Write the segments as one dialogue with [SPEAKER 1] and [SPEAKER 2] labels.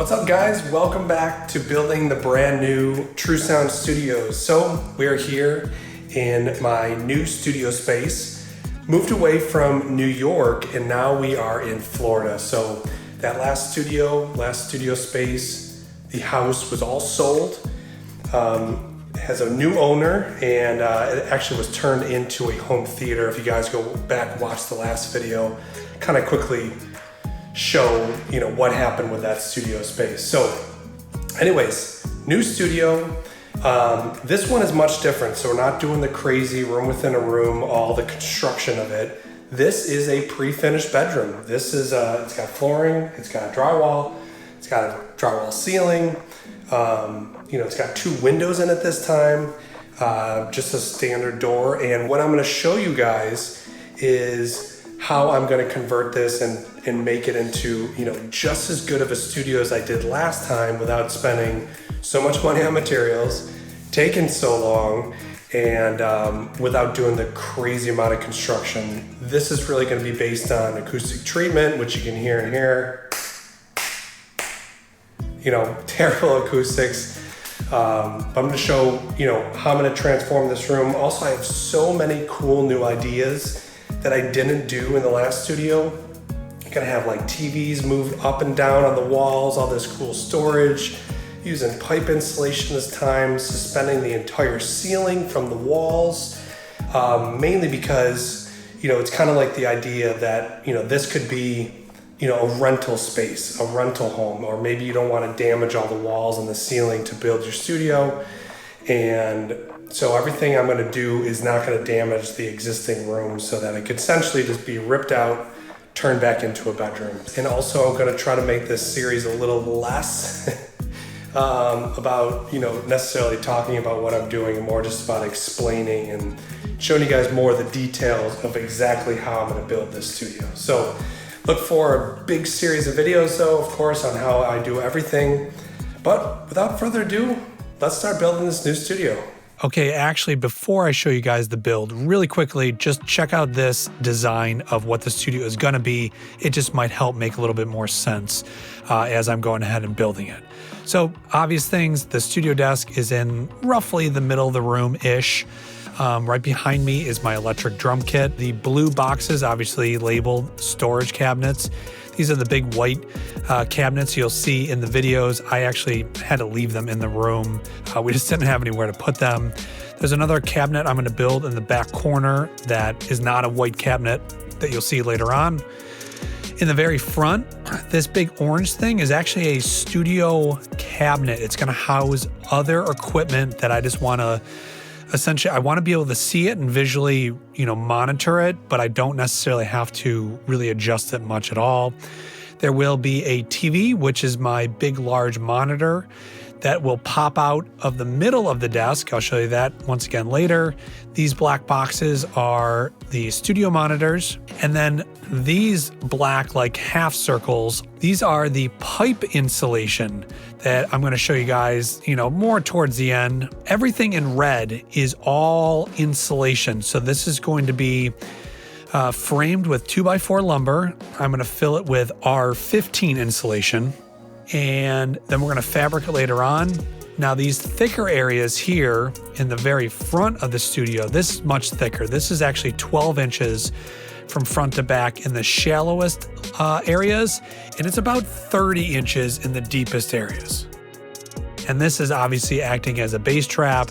[SPEAKER 1] What's up guys? Welcome back to building the brand new True Sound Studios. So we are here in my new studio space, moved away from New York and now we are in Florida. So that last studio space, the house was all sold. It has a new owner and it actually was turned into a home theater. If you guys go back and watch the last video, kind of quickly show what happened with that studio space. So anyways, new studio. This one is much different. So we're not doing the crazy room within a room, all the construction of it. This is a pre-finished bedroom. This is it's got flooring, it's got drywall, it's got a drywall ceiling. It's got 2 windows in it this time, just a standard door. And what I'm going to show you guys is how I'm going to convert this and make it into just as good of a studio as I did last time without spending so much money on materials, taking so long, and without doing the crazy amount of construction. This is really going to be based on acoustic treatment, which you can hear in here. Terrible acoustics. I'm going to show how I'm going to transform this room. Also, I have so many cool new ideas that I didn't do in the last studio. I'm gonna have like TVs moved up and down on the walls, all this cool storage, using pipe insulation this time, suspending the entire ceiling from the walls, mainly because it's kind of like the idea that this could be a rental space, a rental home, or maybe you don't want to damage all the walls and the ceiling to build your studio. And so everything I'm going to do is not going to damage the existing room, so that it could essentially just be ripped out, turned back into a bedroom. And also I'm going to try to make this series a little less about necessarily talking about what I'm doing, and more just about explaining and showing you guys more of the details of exactly how I'm going to build this studio. So look for a big series of videos though, of course, on how I do everything. But without further ado, let's start building this new studio.
[SPEAKER 2] Okay, actually, before I show you guys the build, really quickly, just check out this design of what the studio is gonna be. It just might help make a little bit more sense as I'm going ahead and building it. So, obvious things, the studio desk is in roughly the middle of the room-ish. Right behind me is my electric drum kit. The blue boxes, obviously labeled storage cabinets. These are the big white cabinets you'll see in the videos. I actually had to leave them in the room. We just didn't have anywhere to put them. There's another cabinet I'm going to build in the back corner that is not a white cabinet that you'll see later on. In the very front, this big orange thing is actually a studio cabinet. It's going to house other equipment that I just want to essentially, I want to be able to see it and visually, monitor it, but I don't necessarily have to really adjust it much at all. There will be a TV, which is my big, large monitor that will pop out of the middle of the desk. I'll show you that once again later. These black boxes are the studio monitors. And then these black like half circles, these are the pipe insulation that I'm gonna show you guys, more towards the end. Everything in red is all insulation. So this is going to be framed with 2x4 lumber. I'm gonna fill it with R15 insulation. And then we're gonna fabric it later on. Now these thicker areas here in the very front of the studio, this is much thicker. This is actually 12 inches from front to back in the shallowest areas, and it's about 30 inches in the deepest areas. And this is obviously acting as a base trap.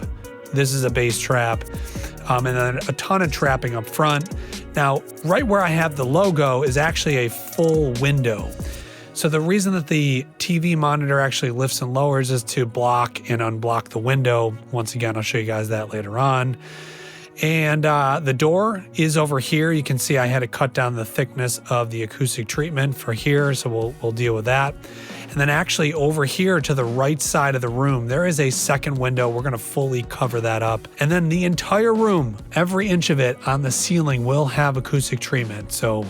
[SPEAKER 2] This is a base trap, and then a ton of trapping up front. Now, right where I have the logo is actually a full window. So the reason that the TV monitor actually lifts and lowers is to block and unblock the window. Once again, I'll show you guys that later on. And the door is over here. You can see I had to cut down the thickness of the acoustic treatment for here, so we'll deal with that. And then actually over here to the right side of the room, there is a second window. We're gonna fully cover that up. And then the entire room, every inch of it on the ceiling will have acoustic treatment. So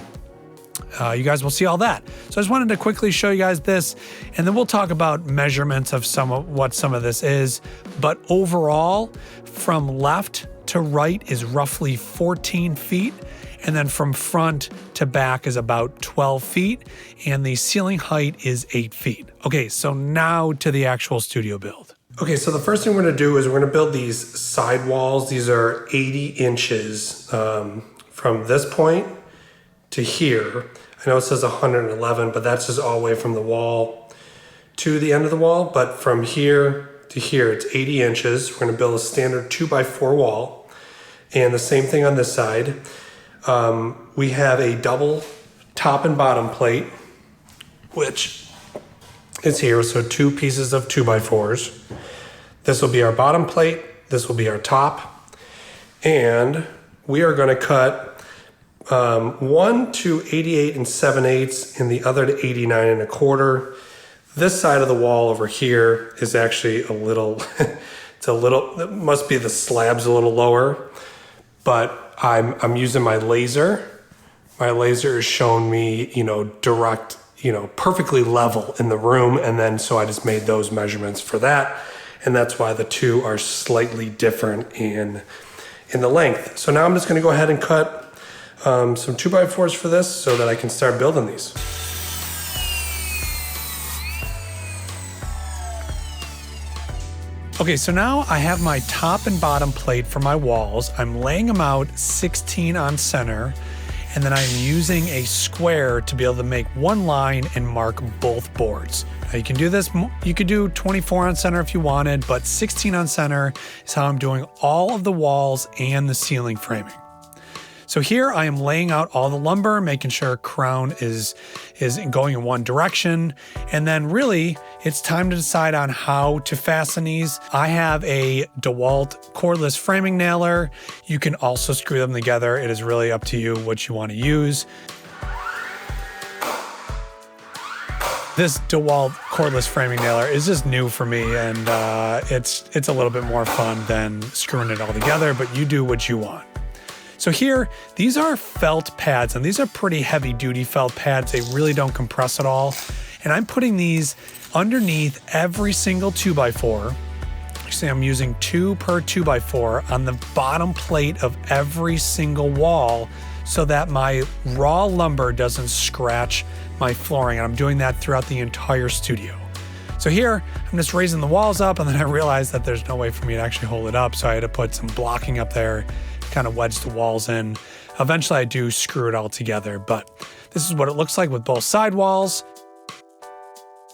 [SPEAKER 2] you guys will see all that. So I just wanted to quickly show you guys this, and then we'll talk about measurements of what some of this is. But overall, from left to right is roughly 14 feet, And then from front to back is about 12 feet. And the ceiling height is 8 feet. Okay, so now to the actual studio build.
[SPEAKER 1] Okay, so the first thing we're gonna do is we're gonna build these side walls. These are 80 inches from this point to here. I know it says 111, but that's just all the way from the wall to the end of the wall. But from here to here, it's 80 inches. We're gonna build a standard 2x4 wall. And the same thing on this side. We have a double top and bottom plate, which is here. So 2 pieces of 2x4s. This will be our bottom plate. This will be our top. And we are gonna cut one to 88 7/8 and the other to 89 1/4. This side of the wall over here is actually a little, it must be the slab's a little lower, but I'm using my laser. My laser has shown me, direct, perfectly level in the room. And then, so I just made those measurements for that. And that's why the two are slightly different in the length. So now I'm just gonna go ahead and cut some 2x4s for this so that I can start building these.
[SPEAKER 2] Okay, so now I have my top and bottom plate for my walls. I'm laying them out 16 on center, and then I'm using a square to be able to make one line and mark both boards. Now you can do this, you could do 24 on center if you wanted, but 16 on center is how I'm doing all of the walls and the ceiling framing. So here I am laying out all the lumber, making sure crown is going in one direction. And then really it's time to decide on how to fasten these. I have a DeWalt cordless framing nailer. You can also screw them together. It is really up to you what you want to use. This DeWalt cordless framing nailer is just new for me, and it's a little bit more fun than screwing it all together, but you do what you want. So here, these are felt pads, and these are pretty heavy duty felt pads. They really don't compress at all. And I'm putting these underneath every single 2x4. Actually, I'm using 2 per 2x4 on the bottom plate of every single wall so that my raw lumber doesn't scratch my flooring. And I'm doing that throughout the entire studio. So here, I'm just raising the walls up, and then I realized that there's no way for me to actually hold it up. So I had to put some blocking up there, kind of wedge the walls in. Eventually I do screw it all together, but this is what it looks like with both side walls.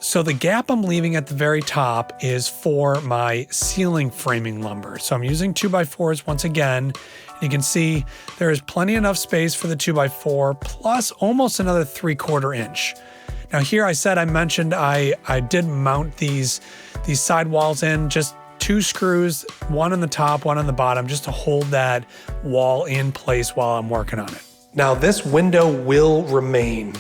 [SPEAKER 2] So the gap I'm leaving at the very top is for my ceiling framing lumber. So I'm using 2x4s once again. You can see there is plenty enough space for the 2x4 plus almost another 3/4 inch. Now here I mentioned I did mount these side walls in, just 2 screws, one on the top, one on the bottom, just to hold that wall in place while I'm working on it.
[SPEAKER 1] Now this window will remain.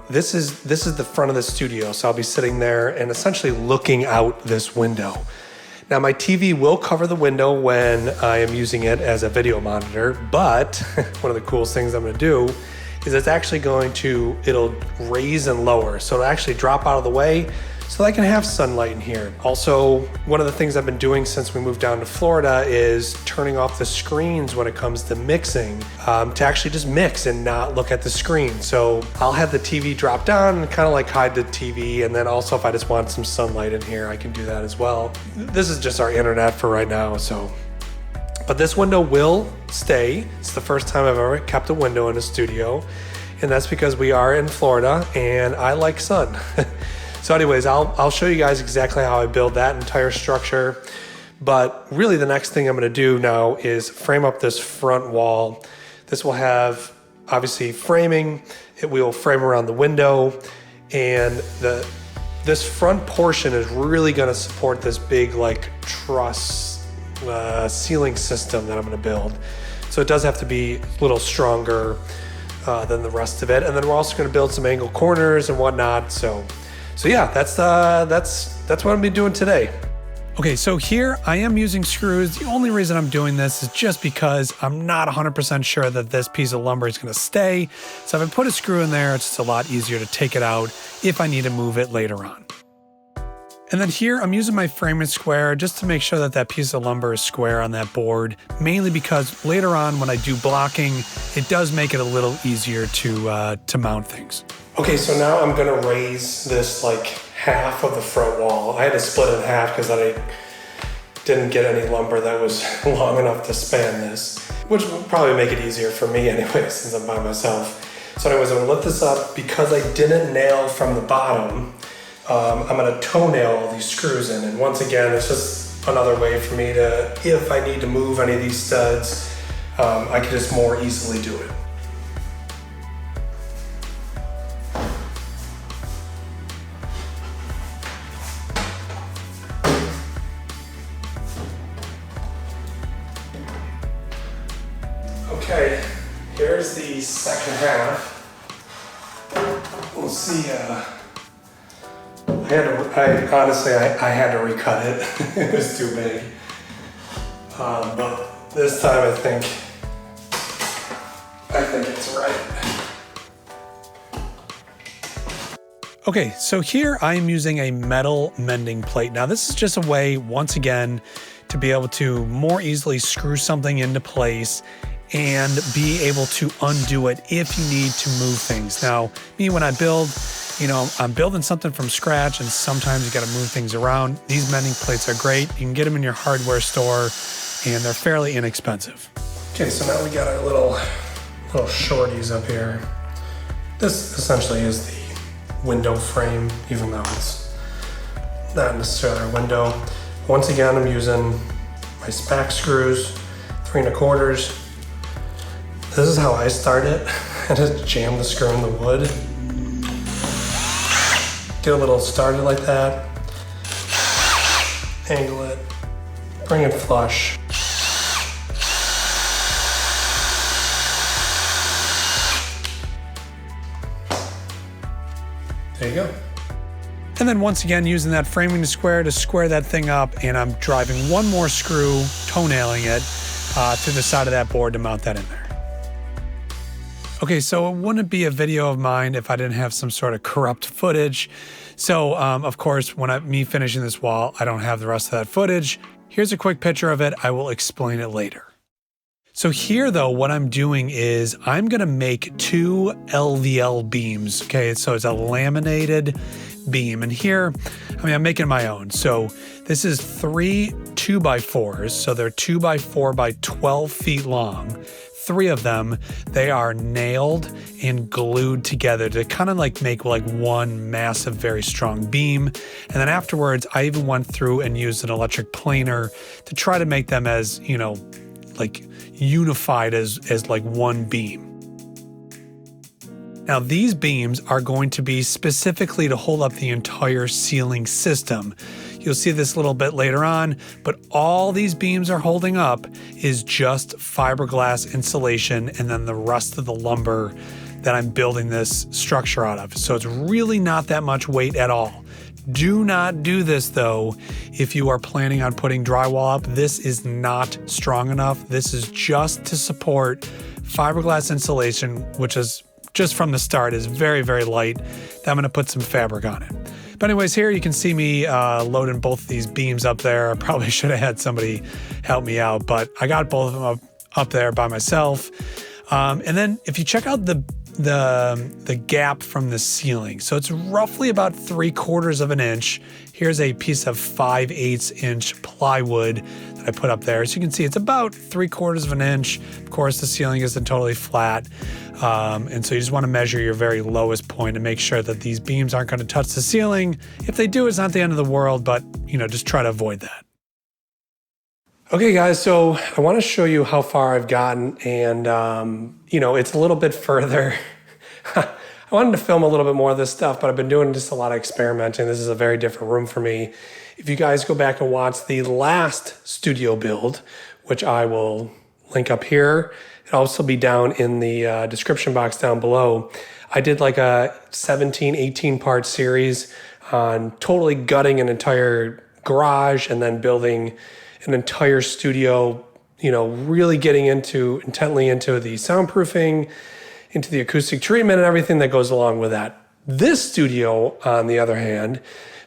[SPEAKER 1] This is the front of the studio, so I'll be sitting there and essentially looking out this window. Now my TV will cover the window when I am using it as a video monitor, but one of the coolest things I'm gonna do is it's actually it'll raise and lower. So it'll actually drop out of the way so that I can have sunlight in here. Also, one of the things I've been doing since we moved down to Florida is turning off the screens when it comes to mixing, to actually just mix and not look at the screen. So I'll have the TV drop down and kind of like hide the TV. And then also if I just want some sunlight in here, I can do that as well. This is just our internet for right now, so. But this window will stay. It's the first time I've ever kept a window in a studio. And that's because we are in Florida and I like sun. So anyways, I'll show you guys exactly how I build that entire structure. But really the next thing I'm gonna do now is frame up this front wall. This will have obviously framing. It will frame around the window, and this front portion is really gonna support this big like truss ceiling system that I'm gonna build. So it does have to be a little stronger than the rest of it. And then we're also gonna build some angle corners and whatnot. So yeah, that's what I'm gonna be doing today.
[SPEAKER 2] Okay, so here I am using screws. The only reason I'm doing this is just because I'm not 100% sure that this piece of lumber is gonna stay. So if I put a screw in there, it's just a lot easier to take it out if I need to move it later on. And then here I'm using my framing square just to make sure that that piece of lumber is square on that board, mainly because later on when I do blocking, it does make it a little easier to mount things.
[SPEAKER 1] Okay, so now I'm gonna raise this like half of the front wall. I had to split it in half because I didn't get any lumber that was long enough to span this, which will probably make it easier for me anyway since I'm by myself. So anyways, I'm gonna lift this up. Because I didn't nail from the bottom, I'm gonna toe nail all these screws in. And once again, it's just another way for me to, if I need to move any of these studs, I can just more easily do it. Okay, here's the second half. We'll see. I had to recut it. It was too big. But this time I think it's right.
[SPEAKER 2] Okay, so here I am using a metal mending plate. Now this is just a way, once again, to be able to more easily screw something into place and be able to undo it if you need to move things. Now, me, when I build, I'm building something from scratch and sometimes you gotta move things around. These mending plates are great. You can get them in your hardware store and they're fairly inexpensive.
[SPEAKER 1] Okay, so now we got our little shorties up here. This essentially is the window frame, even though it's not necessarily a window. Once again, I'm using my spack screws, 3 1/4. This is how I start it. I just jam the screw in the wood. Get a little started like that. Angle it. Bring it flush. There you go.
[SPEAKER 2] And then once again, using that framing square to square that thing up, and I'm driving one more screw, toenailing it to the side of that board to mount that in there. Okay, so it wouldn't be a video of mine if I didn't have some sort of corrupt footage. So, of course, me finishing this wall, I don't have the rest of that footage. Here's a quick picture of it. I will explain it later. So here, though, what I'm doing is I'm going to make 2 LVL beams. Okay, so it's a laminated beam. And here, I'm making my own. So this is 3 2x4s. So they're 2x4 by 12 feet long. 3 of them, they are nailed and glued together to kind of make one massive, very strong beam. And then afterwards, I even went through and used an electric planer to try to make them as, unified as one beam. Now these beams are going to be specifically to hold up the entire ceiling system. You'll see this a little bit later on, but all these beams are holding up is just fiberglass insulation and then the rest of the lumber that I'm building this structure out of. So it's really not that much weight at all. Do not do this though if you are planning on putting drywall up. This is not strong enough. This is just to support fiberglass insulation, which is just from the start is very, very light. Then I'm gonna put some fabric on it. But anyways, here you can see me loading both of these beams up there. I probably should have had somebody help me out, but I got both of them up there by myself. And then if you check out the gap from the ceiling, so it's roughly about 3/4 of an inch. Here's a piece of 5/8 inch plywood that I put up there. So you can see it's about 3/4 of an inch. Of course, the ceiling isn't totally flat. And so you just want to measure your very lowest point and make sure that these beams aren't going to touch the ceiling. If they do, it's not the end of the world, but just try to avoid that. Okay guys, so I want to show you how far I've gotten, and it's a little bit further. I wanted to film a little bit more of this stuff, but I've been doing just a lot of experimenting. This is a very different room for me. If you guys go back and watch the last studio build, which I will link up here, it'll also be down in the description box down below. I did like a 17, 18 part series on totally gutting an entire garage and then building an entire studio, really getting intently into the soundproofing, into the acoustic treatment and everything that goes along with that. This studio, on the other hand,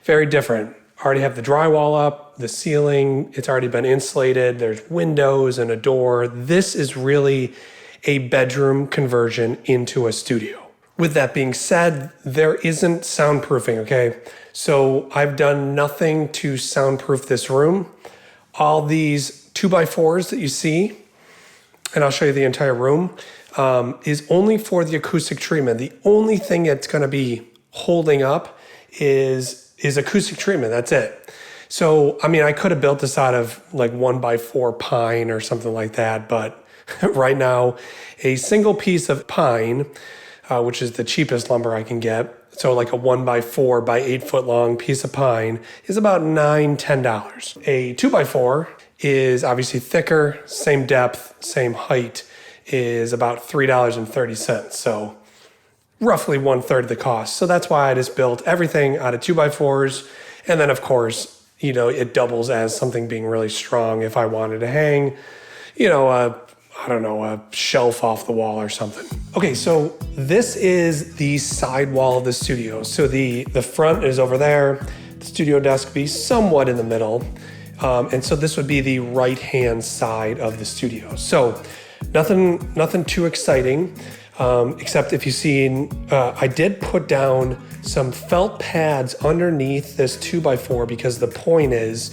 [SPEAKER 2] very different.
[SPEAKER 1] I already have the drywall up, the ceiling, it's already been insulated. There's windows and a door. This is really a bedroom conversion into a studio. With that being said, there isn't soundproofing, okay? So I've done nothing to soundproof this room. All these 2x4s that you see, and I'll show you the entire room, is only for the acoustic treatment. The only thing that's gonna be holding up is acoustic treatment, that's it. So, I mean, I could have built this out of like 1x4 pine or something like that, but right now, a single piece of pine, which is the cheapest lumber I can get, so like a 1x4 by 8 foot long piece of pine is about $9, $10. A 2x4 is obviously thicker, same depth, same height, is about $3.30. So roughly 1/3 of the cost. So that's why I just built everything out of 2x4s. And then of course, you know, it doubles as something being really strong if I wanted to hang, you know, a shelf off the wall or something. Okay, so this is the side wall of the studio. So the front is over there. The studio desk would be somewhat in the middle. And so this would be the right-hand side of the studio. So nothing too exciting. Except if you've seen, I did put down some felt pads underneath this 2x4 because the point is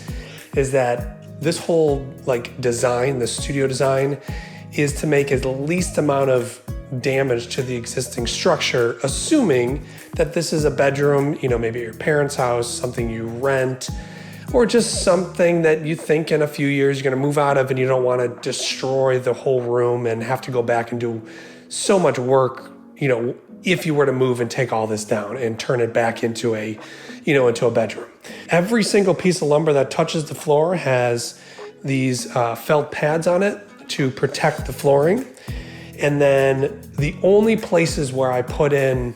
[SPEAKER 1] that this whole like design, the studio design, is to make as least amount of damage to the existing structure, assuming that this is a bedroom, you know, maybe at your parents' house, something you rent, or just something that you think in a few years you're gonna move out of and you don't wanna destroy the whole room and have to go back and do so much work, you know, if you were to move and take all this down and turn it back into a, you know, into a bedroom. Every single piece of lumber that touches the floor has these felt pads on it to protect the flooring. And then the only places where I put in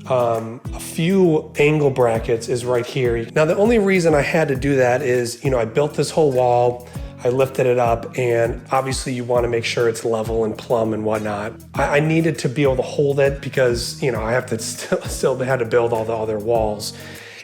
[SPEAKER 1] a few angle brackets is right here. Now, the only reason I had to do that is, you know, I built this whole wall, I lifted it up, and obviously you want to make sure it's level and plumb and whatnot. I needed to be able to hold it because, you know, I have to still had to build all the other walls.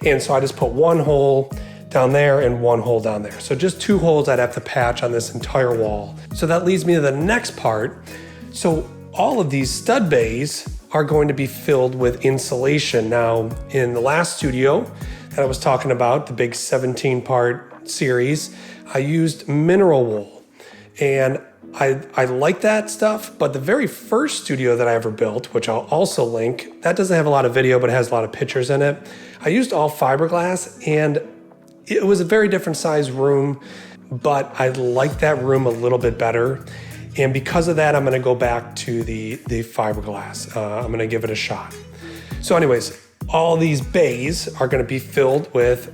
[SPEAKER 1] And so I just put one hole down there and one hole down there. So just 2 holes I'd have to patch on this entire wall. So that leads me to the next part. So all of these stud bays are going to be filled with insulation. Now, in the last studio that I was talking about, the big 17-part series, I used mineral wool. And I like that stuff, but the very first studio that I ever built, which I'll also link, that doesn't have a lot of video, but it has a lot of pictures in it. I used all fiberglass, and it was a very different size room, but I like that room a little bit better. And because of that, I'm gonna go back to the fiberglass. I'm gonna give it a shot. So anyways, all these bays are gonna be filled with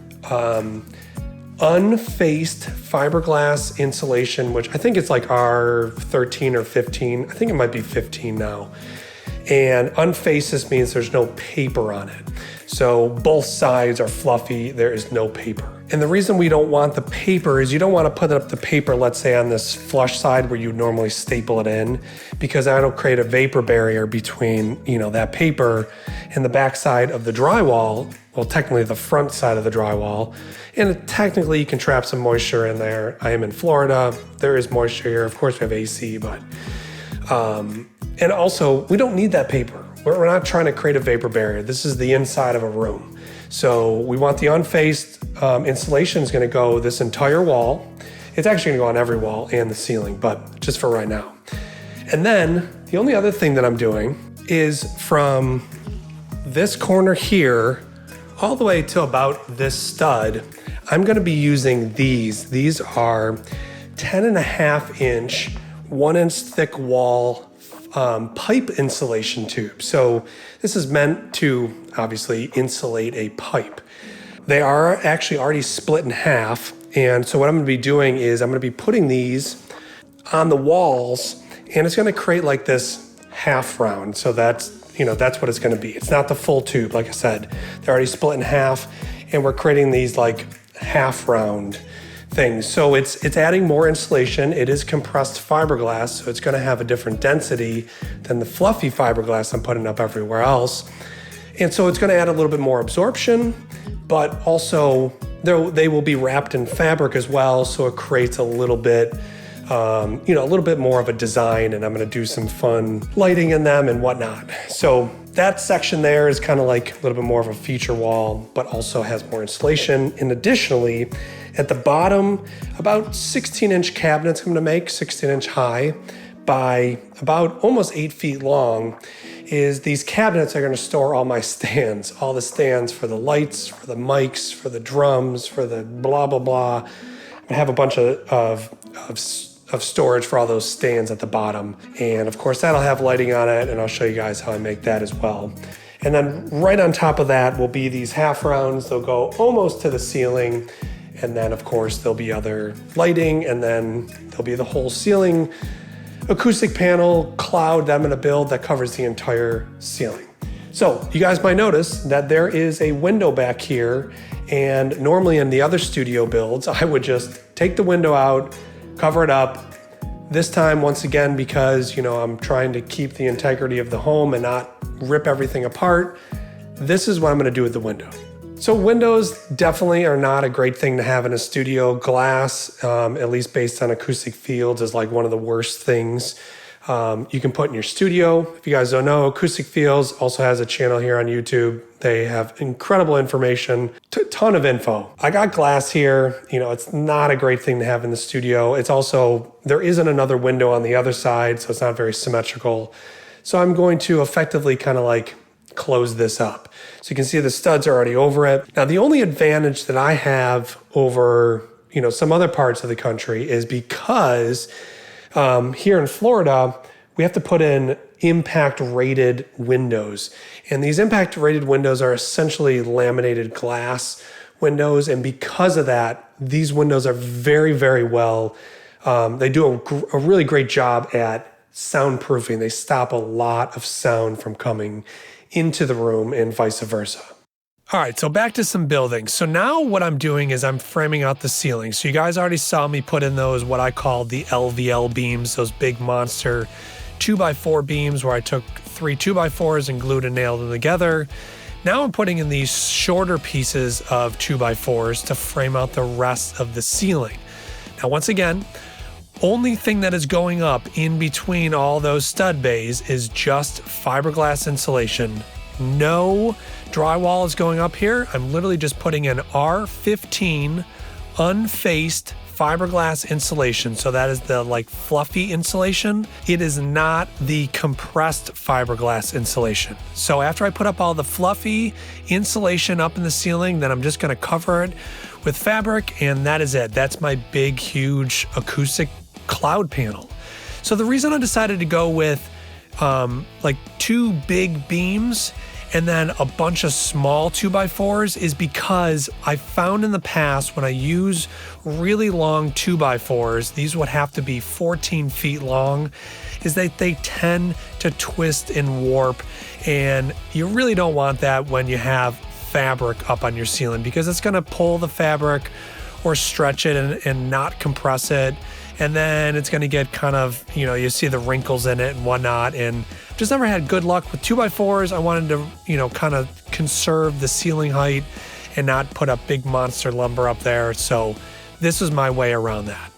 [SPEAKER 1] unfaced fiberglass insulation, which I think it's like R13 or 15. I think it might be 15 now. And unfaced just means there's no paper on it. So both sides are fluffy, there is no paper. And the reason we don't want the paper is you don't want to put up the paper, let's say on this flush side where you normally staple it in, because that'll create a vapor barrier between, you know, that paper and the back side of the drywall. Well, technically the front side of the drywall. And technically you can trap some moisture in there. I am in Florida, there is moisture here. Of course we have AC, but, and also we don't need that paper. We're not trying to create a vapor barrier. This is the inside of a room. So we want the unfaced insulation is gonna go this entire wall. It's actually gonna go on every wall and the ceiling, but just for right now. And then the only other thing that I'm doing is from this corner here all the way to about this stud, I'm gonna be using these. These are 10.5 inch, 1 inch thick wall pipe insulation tube. So this is meant to obviously insulate a pipe. They are actually already split in half. And so what I'm gonna be doing is I'm gonna be putting these on the walls, and it's gonna create like this half round. So that's, you know, that's what it's gonna be. It's not the full tube, like I said. They're already split in half, and we're creating these like half round things. So it's adding more insulation. It is compressed fiberglass, so it's gonna have a different density than the fluffy fiberglass I'm putting up everywhere else. And so it's gonna add a little bit more absorption, but also They will be wrapped in fabric as well, so it creates a little bit, a little bit more of a design, and I'm gonna do some fun lighting in them and whatnot. So that section there is kind of like a little bit more of a feature wall, but also has more insulation. And additionally, at the bottom, about 16-inch cabinets I'm gonna make, 16-inch high by about almost 8 feet long, is these cabinets are gonna store all my stands, all the stands for the lights, for the mics, for the drums, for the blah, blah, blah. I'm gonna have a bunch of storage for all those stands at the bottom. And of course that'll have lighting on it, and I'll show you guys how I make that as well. And then right on top of that will be these half rounds. They'll go almost to the ceiling. And then of course there'll be other lighting, and then there'll be the whole ceiling acoustic panel cloud that I'm gonna build that covers the entire ceiling. So you guys might notice that there is a window back here, and normally in the other studio builds, I would just take the window out, cover it up. This time, once again, because I'm trying to keep the integrity of the home and not rip everything apart, this is what I'm gonna do with the window. So windows definitely are not a great thing to have in a studio. Glass, at least based on acoustic fields, is like one of the worst things you can put in your studio. If you guys don't know, Acoustic Fields also has a channel here on YouTube. They have incredible information, ton of info. I got glass here. It's not a great thing to have in the studio. It's also, there isn't another window on the other side, so it's not very symmetrical. So I'm going to effectively kind of like close this up. So you can see the studs are already over it. Now, the only advantage that I have over, some other parts of the country is because here in Florida, we have to put in impact rated windows. And these impact rated windows are essentially laminated glass windows. And because of that, these windows are very, very well, they do a really great job at soundproofing. They stop a lot of sound from coming into the room and vice versa. All right, so back to some building. So now what I'm doing is I'm framing out the ceiling. So you guys already saw me put in those, what I call the LVL beams, those big monster 2x4 beams where I took 3 2x4s and glued and nailed them together. Now I'm putting in these shorter pieces of 2x4s to frame out the rest of the ceiling. Now, once again, only thing that is going up in between all those stud bays is just fiberglass insulation. No drywall is going up here. I'm literally just putting in R15 unfaced fiberglass insulation. So that is the like fluffy insulation. It is not the compressed fiberglass insulation. So after I put up all the fluffy insulation up in the ceiling, then I'm just gonna cover it with fabric, and that is it. That's my big, huge acoustic cloud panel. So the reason I decided to go with like 2 big beams and then a bunch of small 2x4s is because I found in the past when I use really long 2x4s, these would have to be 14 feet long, is that they tend to twist and warp, and you really don't want that when you have fabric up on your ceiling, because it's going to pull the fabric or stretch it and not compress it. And then it's going to get kind of, you see the wrinkles in it and whatnot. And just never had good luck with 2x4s. I wanted to, kind of conserve the ceiling height and not put up big monster lumber up there. So this was my way around that.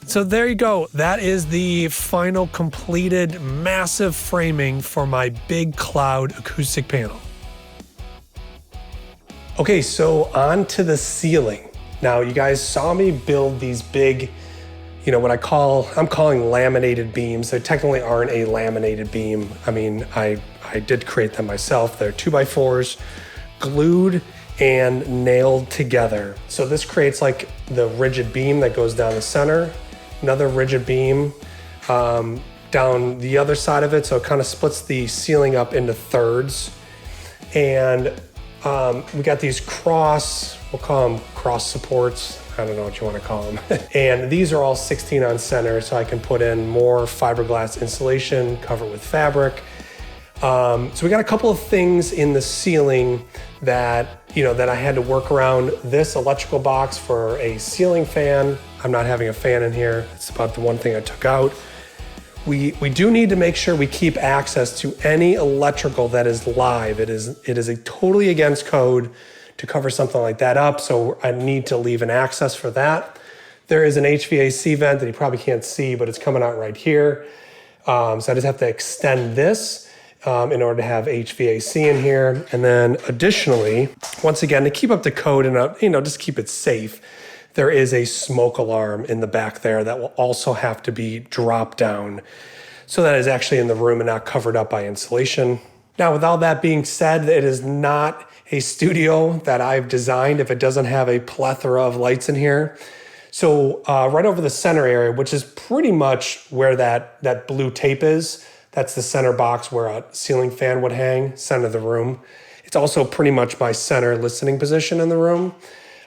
[SPEAKER 1] So there you go. That is the final completed massive framing for my big cloud acoustic panel. Okay, so on to the ceiling. Now, you guys saw me build these big, what I'm calling laminated beams. They technically aren't a laminated beam. I mean, I did create them myself. They're 2x4s glued and nailed together. So this creates like the rigid beam that goes down the center, another rigid beam down the other side of it. So it kind of splits the ceiling up into thirds. And we got these we'll call them cross supports. I don't know what you want to call them. And these are all 16 on center, so I can put in more fiberglass insulation, cover it with fabric. So we got a couple of things in the ceiling that, that I had to work around. This electrical box for a ceiling fan. I'm not having a fan in here. It's about the one thing I took out. We do need to make sure we keep access to any electrical that is live. It is a totally against code to cover something like that up. So I need to leave an access for that. There is an HVAC vent that you probably can't see, but it's coming out right here. So I just have to extend this in order to have HVAC in here. And then additionally, once again, to keep up the code and just keep it safe, there is a smoke alarm in the back there that will also have to be dropped down. So that is actually in the room and not covered up by insulation. Now, with all that being said, it is not a studio that I've designed if it doesn't have a plethora of lights in here. So right over the center area, which is pretty much where that blue tape is, that's the center box where a ceiling fan would hang, center of the room. It's also pretty much my center listening position in the room.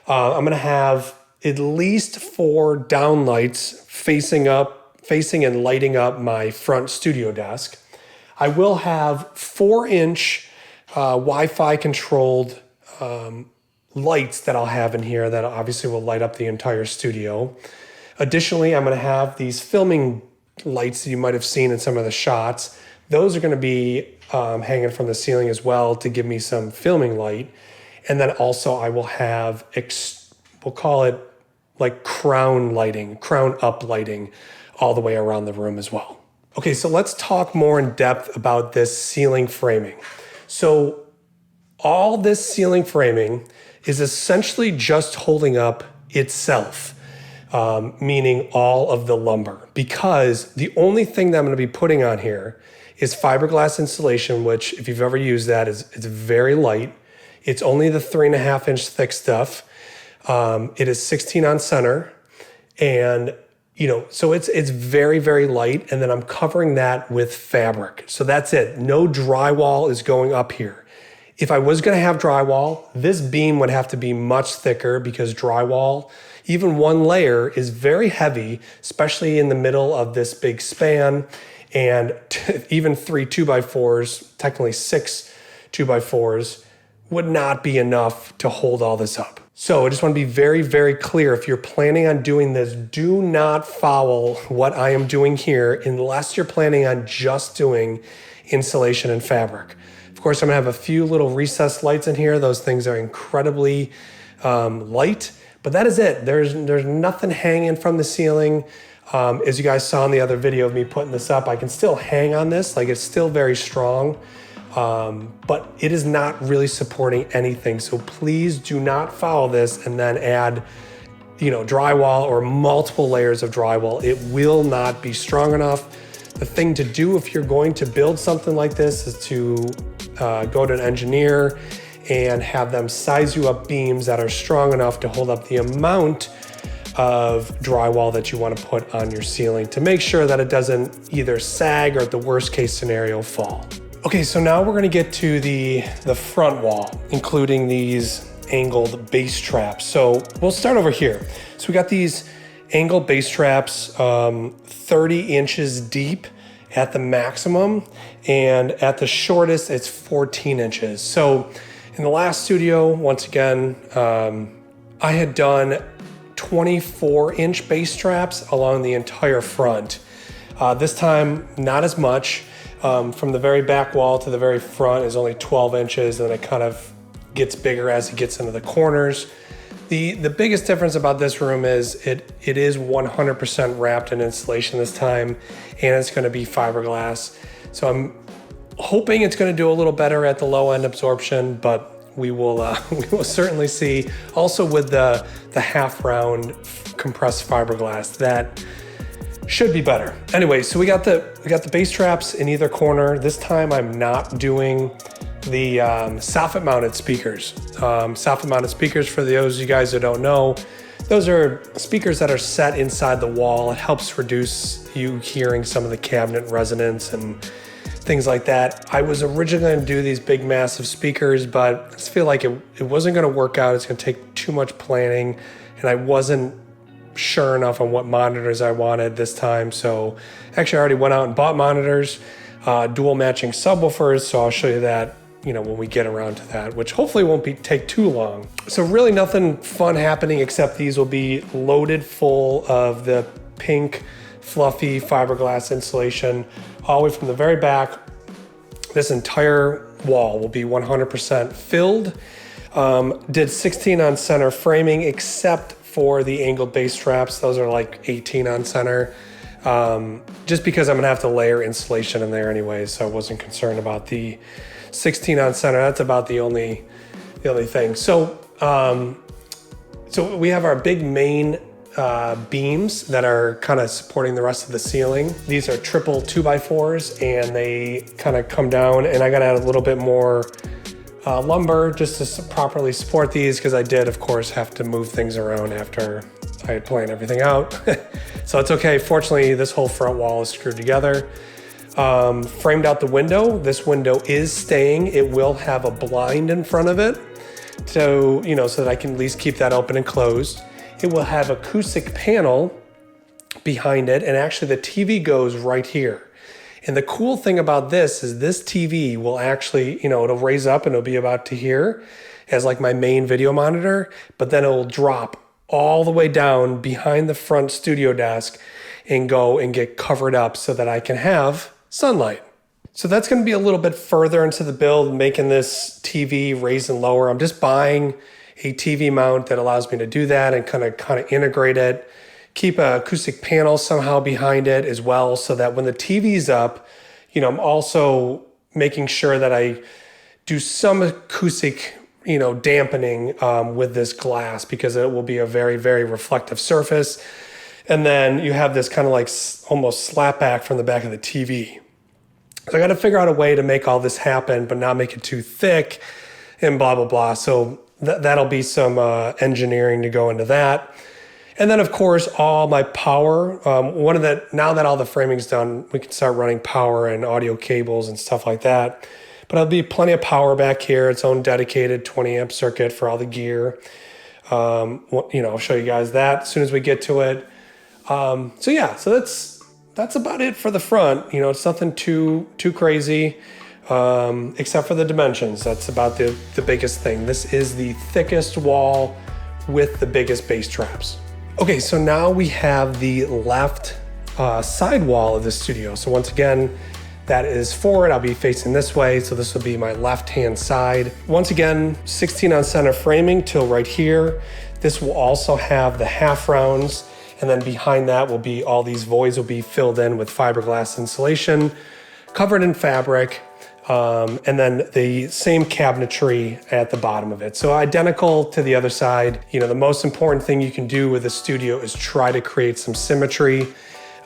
[SPEAKER 1] I'm gonna have at least 4 downlights facing and lighting up my front studio desk. I will have 4-inch Wi-Fi controlled lights that I'll have in here that obviously will light up the entire studio. Additionally, I'm going to have these filming lights that you might have seen in some of the shots. Those are going to be hanging from the ceiling as well to give me some filming light. And then also I will have, we'll call it like crown up lighting all the way around the room as well. Okay, so let's talk more in depth about this ceiling framing. So all this ceiling framing is essentially just holding up itself, meaning all of the lumber, because the only thing that I'm gonna be putting on here is fiberglass insulation, which if you've ever used that, it's very light. It's only the 3.5-inch thick stuff. It is 16 on center, and so it's very, very light, and then I'm covering that with fabric. So that's it. No drywall is going up here. If I was gonna have drywall, this beam would have to be much thicker because drywall, even one layer, is very heavy, especially in the middle of this big span. And even 3 2x4s, technically 6 2x4s, would not be enough to hold all this up. So I just want to be very, very clear. If you're planning on doing this, do not follow what I am doing here unless you're planning on just doing insulation and fabric. Of course, I'm gonna have a few little recessed lights in here. Those things are incredibly light, but that is it. There's nothing hanging from the ceiling. As you guys saw in the other video of me putting this up, I can still hang on this, like it's still very strong, but it is not really supporting anything. So please do not follow this and then add drywall or multiple layers of drywall. It will not be strong enough. The thing to do if you're going to build something like this is to go to an engineer and have them size you up beams that are strong enough to hold up the amount of drywall that you want to put on your ceiling to make sure that it doesn't either sag or, at the worst case scenario, fall. Okay, so now we're going to get to the front wall, including these angled base traps. So we'll start over here. So we got these angled base traps, 30 inches deep at the maximum, and at the shortest it's 14 inches. So in the last studio, once again, I had done 24-inch base traps along the entire front. This time, not as much. From the very back wall to the very front is only 12 inches, and then it kind of gets bigger as it gets into the corners. The biggest difference about this room is it is 100% wrapped in insulation this time, and it's going to be fiberglass. So I'm hoping it's going to do a little better at the low end absorption, but we will certainly see. Also with the half round compressed fiberglass, that should be better. Anyway, so we got the base traps in either corner. This time I'm not doing the soffit mounted speakers. Soffit mounted speakers, for those of you guys that don't know, those are speakers that are set inside the wall. It helps reduce you hearing some of the cabinet resonance and things like that. I was originally going to do these big massive speakers, but I just feel like it wasn't going to work out. It's going to take too much planning, and I wasn't sure enough on what monitors I wanted this time. So actually I already went out and bought monitors, dual matching subwoofers. So I'll show you that when we get around to that, which hopefully won't take too long. So really nothing fun happening, except these will be loaded full of the pink fluffy fiberglass insulation all the way from the very back. This entire wall will be 100% filled. Did 16 on center framing, except for the angled base straps. Those are like 18 on center. Just because I'm gonna have to layer insulation in there anyway, so I wasn't concerned about the 16 on center. That's about the only thing. So we have our big main beams that are kind of supporting the rest of the ceiling. These are triple 2x4s, and they kind of come down, and I gotta add a little bit more lumber just to properly support these, because I did, of course, have to move things around after I had planned everything out. So it's okay. Fortunately, this whole front wall is screwed together. Framed out the window. This window is staying. It will have a blind in front of it, so that I can at least keep that open and closed. It will have acoustic panel behind it, and actually the TV goes right here. And the cool thing about this is this TV will actually, it'll raise up and it'll be about to here as like my main video monitor, but then it will drop all the way down behind the front studio desk and go and get covered up so that I can have sunlight. So that's going to be a little bit further into the build, making this TV raise and lower. I'm just buying a TV mount that allows me to do that and kind of integrate it. Keep an acoustic panel somehow behind it as well, so that when the TV's up, I'm also making sure that I do some acoustic, dampening with this glass, because it will be a very, very reflective surface. And then you have this kind of like almost slap back from the back of the TV. So I got to figure out a way to make all this happen, but not make it too thick and blah, blah, blah. So that'll be some engineering to go into that. And then, of course, all my power. Now that all the framing's done, we can start running power and audio cables and stuff like that. But there'll be plenty of power back here, its own dedicated 20 amp circuit for all the gear. I'll show you guys that as soon as we get to it. So that's about it for the front. It's nothing too crazy, except for the dimensions. That's about the biggest thing. This is the thickest wall with the biggest bass traps. Okay, so now we have the left side wall of the studio. So once again, that is forward. I'll be facing this way, so this will be my left-hand side. Once again, 16 on center framing till right here. This will also have the half rounds, and then behind that will be all these voids will be filled in with fiberglass insulation, covered in fabric, and then the same cabinetry at the bottom of it. So identical to the other side. The most important thing you can do with a studio is try to create some symmetry,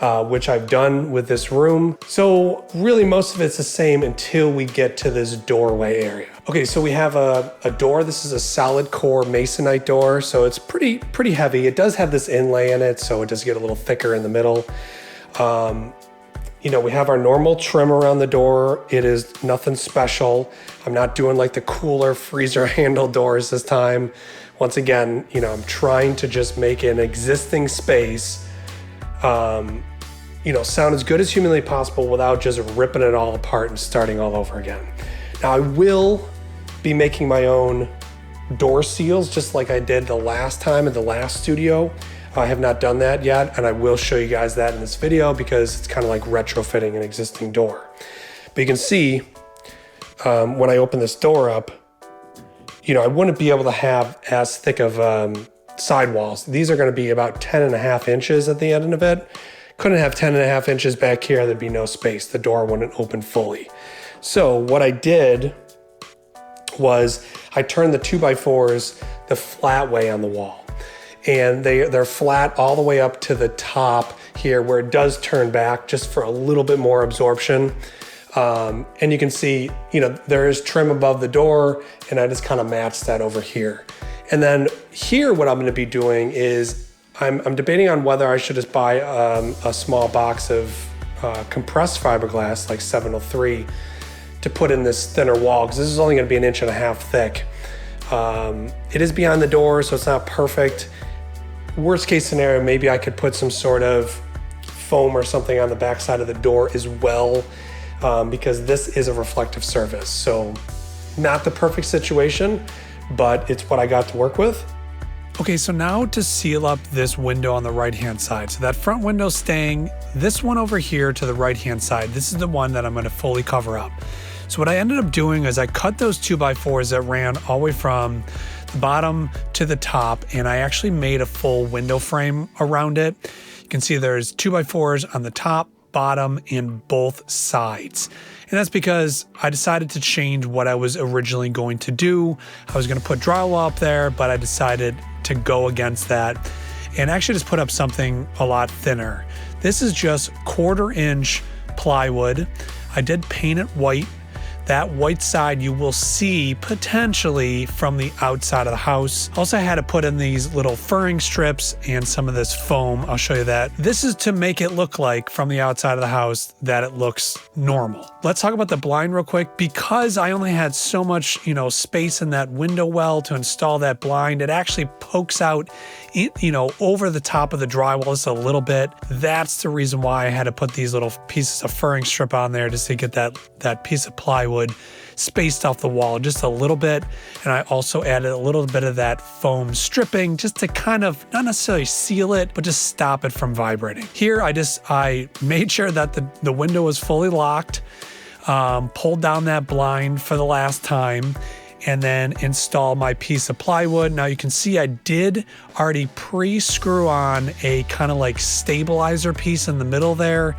[SPEAKER 1] which I've done with this room. So really most of it's the same until we get to this doorway area. Okay, so we have a door. This is a solid core masonite door, so it's pretty heavy. It does have this inlay in it, so it does get a little thicker in the middle. We have our normal trim around the door. It is nothing special. I'm not doing like the cooler freezer handle doors this time. Once again, I'm trying to just make an existing space, sound as good as humanly possible without just ripping it all apart and starting all over again. Now, I will be making my own door seals, just like I did the last time in the last studio. I have not done that yet, and I will show you guys that in this video because it's kind of like retrofitting an existing door. But you can see when I open this door up, I wouldn't be able to have as thick of sidewalls. These are going to be about 10.5 inches at the end of it. Couldn't have 10.5 inches back here. There'd be no space. The door wouldn't open fully. So what I did was I turned the 2x4s the flat way on the wall. And they're flat all the way up to the top here where it does turn back just for a little bit more absorption. And you can see, there is trim above the door, and I just kind of matched that over here. And then here, what I'm going to be doing is I'm debating on whether I should just buy a small box of compressed fiberglass, like 703, to put in this thinner wall, because this is only going to be 1.5 inches thick. It is behind the door, so it's not perfect. Worst case scenario, maybe I could put some sort of foam or something on the back side of the door as well, because this is a reflective surface. So not the perfect situation, but it's what I got to work with.
[SPEAKER 2] Okay, so now to seal up this window on the right-hand side. So that front window's staying. This one over here to the right-hand side, this is the one that I'm going to fully cover up. So what I ended up doing is I cut those 2x4s that ran all the way from the bottom to the top, and I actually made a full window frame around it. You can see there's 2x4s on the top, bottom, and both sides. And that's because I decided to change what I was originally going to do. I was going to put drywall up there, but I decided to go against that and actually just put up something a lot thinner. This is just 1/4 inch plywood. I did paint it white. That white side you will see potentially from the outside of the house. Also, I had to put in these little furring strips and some of this foam. I'll show you that. This is to make it look like from the outside of the house that it looks normal. Let's talk about the blind real quick. Because I only had so much, space in that window well to install that blind, it actually pokes out, over the top of the drywall just a little bit. That's the reason why I had to put these little pieces of furring strip on there, just to get that piece of plywood spaced off the wall just a little bit. And I also added a little bit of that foam stripping just to kind of not necessarily seal it, but just stop it from vibrating. Here, I made sure that the window was fully locked, pulled down that blind for the last time, and then install my piece of plywood. Now you can see I did already pre-screw on a kind of like stabilizer piece in the middle there.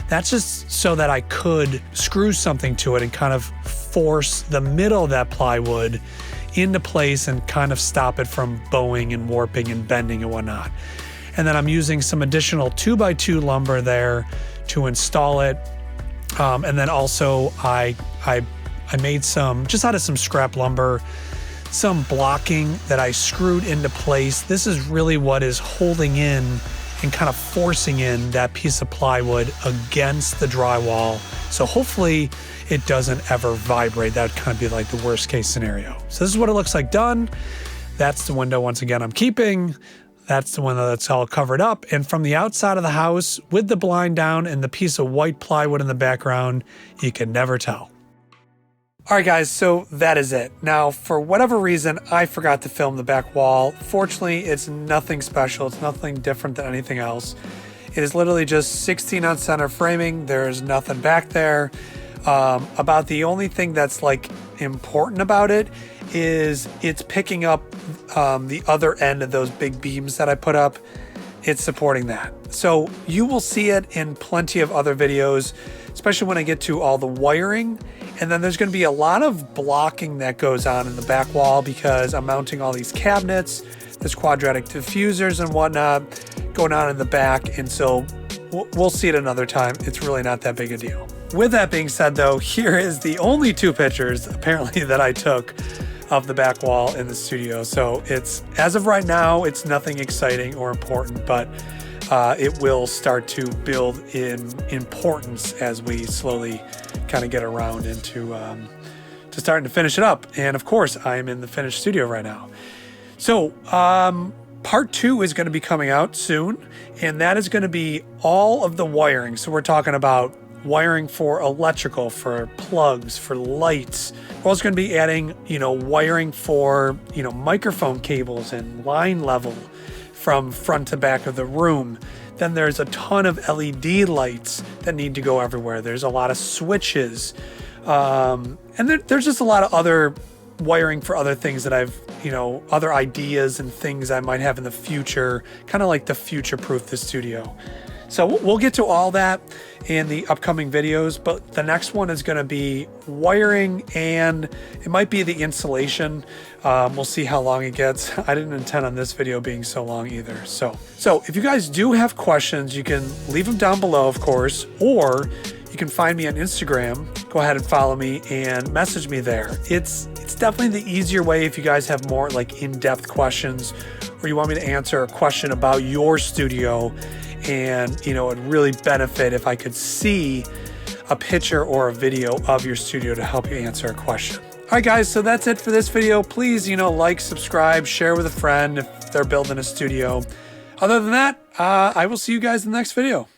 [SPEAKER 2] That's just so that I could screw something to it and kind of force the middle of that plywood into place and kind of stop it from bowing and warping and bending and whatnot. And then I'm using some additional 2x2 lumber there to install it. And then also I made some, just out of some scrap lumber, some blocking that I screwed into place. This is really what is holding in and kind of forcing in that piece of plywood against the drywall. So hopefully it doesn't ever vibrate. That would kind of be like the worst case scenario. So this is what it looks like done. That's the window, once again, I'm keeping. That's the window that's all covered up. And from the outside of the house with the blind down and the piece of white plywood in the background, you can never tell. All right, guys, so that is it. Now, for whatever reason, I forgot to film the back wall. Fortunately, it's nothing special. It's nothing different than anything else. It is literally just 16 on center framing. There's nothing back there. About the only thing that's like important about it is it's picking up the other end of those big beams that I put up. It's supporting that. So you will see it in plenty of other videos, especially when I get to all the wiring. And then there's going to be a lot of blocking that goes on in the back wall because I'm mounting all these cabinets, there's quadratic diffusers and whatnot going on in the back. And so we'll see it another time. It's really not that big a deal. With that being said, though, here is the only 2 pictures apparently that I took of the back wall in the studio. So it's, as of right now, it's nothing exciting or important, but it will start to build in importance as we slowly kind of get around into to starting to finish it up. And of course, I am in the finished studio right now. So part 2 is going to be coming out soon, and that is going to be all of the wiring. So we're talking about wiring for electrical, for plugs, for lights. We're also going to be adding, wiring for, microphone cables and line level from front to back of the room. Then there's a ton of LED lights that need to go everywhere. There's a lot of switches. And there's just a lot of other wiring for other things that I've, other ideas and things I might have in the future, kind of like to future-proof the studio. So we'll get to all that in the upcoming videos, but the next one is going to be wiring, and it might be the insulation. We'll see how long it gets. I didn't intend on this video being so long either. So if you guys do have questions, you can leave them down below, of course, or you can find me on Instagram. Go ahead and follow me and message me there. It's definitely the easier way if you guys have more like in-depth questions, or you want me to answer a question about your studio. And, it'd really benefit if I could see a picture or a video of your studio to help you answer a question. All right, guys, so that's it for this video. Please, like, subscribe, share with a friend if they're building a studio. Other than that, I will see you guys in the next video.